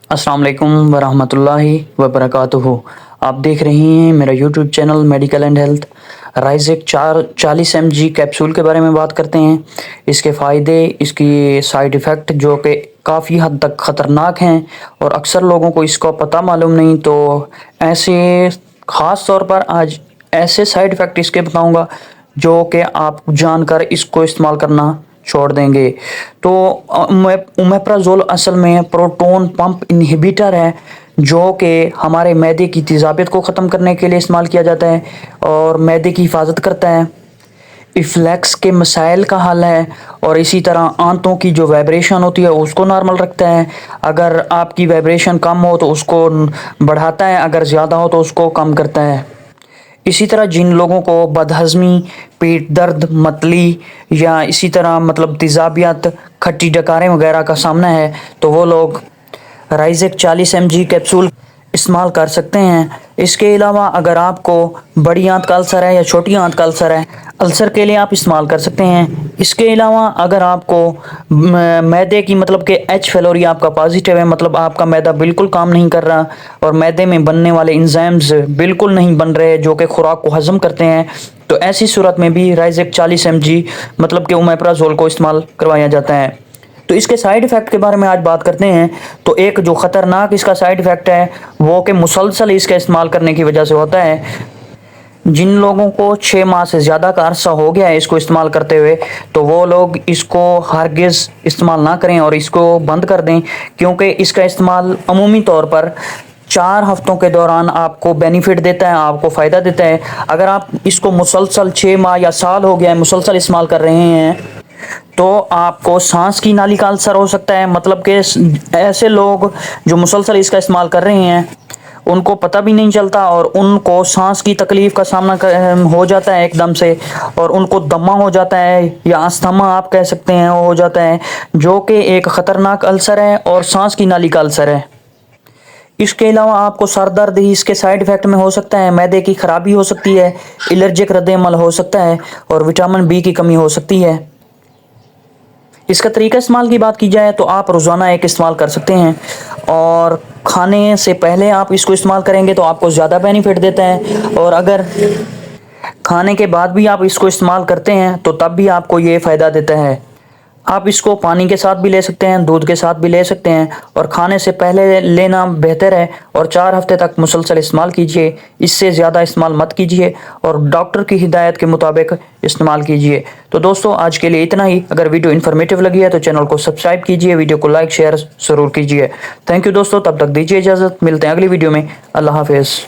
अस्सलाम वालेकुम वरहमतुल्लाहि वबरकातुहू। आप देख रहे हैं मेरा YouTube channel medical and health. राइजेक 40 mg कैप्सूल के बारे में बात करते हैं। इसके फ़ायदे, इसकी साइड इफ़ेक्ट जो कि काफ़ी हद तक ख़तरनाक हैं और अक्सर लोगों को इसका पता मालूम नहीं। तो ऐसे ख़ास तौर पर आज ऐसे साइड इफ़ेक्ट इसके बताऊंगा जो कि आप जानकर इसको इस्तेमाल करना छोड़ देंगे। तो ओमेप्राजोल असल में प्रोटोन पंप इनहिबिटर है जो कि हमारे मैदे की तेज़ाबियत को ख़त्म करने के लिए इस्तेमाल किया जाता है और मैदे की हिफाजत करता है। इफ्लैक्स के मसाइल का हल है और इसी तरह आंतों की जो वाइब्रेशन होती है उसको नॉर्मल रखता है। अगर आपकी वाइब्रेशन कम हो तो उसको बढ़ाता है, अगर ज़्यादा हो तो उसको कम करता है। इसी तरह जिन लोगों को बदहज़मी, पेट दर्द, मतली या इसी तरह मतलब तेज़ाबियत, खट्टी डकारें वगैरह का सामना है तो वो लोग राइजेक 40 mg कैप्सूल इस्तेमाल कर सकते हैं। इसके अलावा अगर आपको बड़ी आंत का अल्सर है या छोटी आंत का अल्सर है, अल्सर के लिए आप इस्तेमाल कर सकते हैं। इसके अलावा अगर आपको मैदे की मतलब कि एच फेलोरी आपका पॉजिटिव है, मतलब आपका मैदा बिल्कुल काम नहीं कर रहा और मैदे में बनने वाले इंजाइम्स बिल्कुल नहीं बन रहे जो कि खुराक को हजम करते हैं, तो ऐसी सूरत में भी राइजेक 40 mg मतलब कि ओमेप्राजोल को इस्तेमाल करवाया जाता है। तो इसके साइड इफ़ेक्ट के बारे में आज बात करते हैं। तो एक जो ख़तरनाक इसका साइड इफ़ेक्ट है वो कि मुसलसल इसका इस्तेमाल करने की वजह से होता है। जिन लोगों को 6 माह से ज़्यादा का अरसा हो गया है इसको इस्तेमाल करते हुए, तो वो लोग इसको हरगिज़ इस्तेमाल ना करें और इसको बंद कर दें, क्योंकि इसका इस्तेमाल अमूमी तौर पर 4 हफ्तों के दौरान आपको बेनिफिट देता है, आपको फ़ायदा देता है। अगर आप इसको मुसलसल 6 माह या साल हो गया है मुसलसल इस्तेमाल कर रहे हैं तो आपको सांस की नाली का अल्सर हो सकता है। मतलब कि ऐसे लोग जो मुसलसल इसका इस्तेमाल कर रहे हैं उनको पता भी नहीं चलता और उनको सांस की तकलीफ़ का सामना हो जाता है एकदम से, और उनको दमा हो जाता है या अस्थमा आप कह सकते हैं हो जाता है, जो कि एक ख़तरनाक अल्सर है और सांस की नाली का अल्सर है। इसके अलावा आपको सर दर्द ही इसके साइड इफ़ेक्ट में हो सकता है, मैदे की ख़राबी हो सकती है, एलर्जिक रद्द-ए-अमल हो सकता है और विटामिन बी की कमी हो सकती है। इसका तरीका इस्तेमाल की बात की जाए तो आप रोज़ाना एक इस्तेमाल कर सकते हैं और खाने से पहले आप इसको इस्तेमाल करेंगे तो आपको ज़्यादा बेनिफिट देता है, और अगर खाने के बाद भी आप इसको इस्तेमाल करते हैं तो तब भी आपको ये फ़ायदा देता है। आप इसको पानी के साथ भी ले सकते हैं, दूध के साथ भी ले सकते हैं और खाने से पहले लेना बेहतर है, और 4 हफ्ते तक मुसलसल इस्तेमाल कीजिए। इससे ज़्यादा इस्तेमाल मत कीजिए और डॉक्टर की हिदायत के मुताबिक इस्तेमाल कीजिए। तो दोस्तों आज के लिए इतना ही। अगर वीडियो इन्फॉर्मेटिव लगी है तो चैनल को सब्सक्राइब कीजिए, वीडियो को लाइक शेयर ज़रूर कीजिए। थैंक यू दोस्तों, तब तक दीजिए इजाज़त, मिलते हैं अगली वीडियो में। अल्लाह हाफिज़।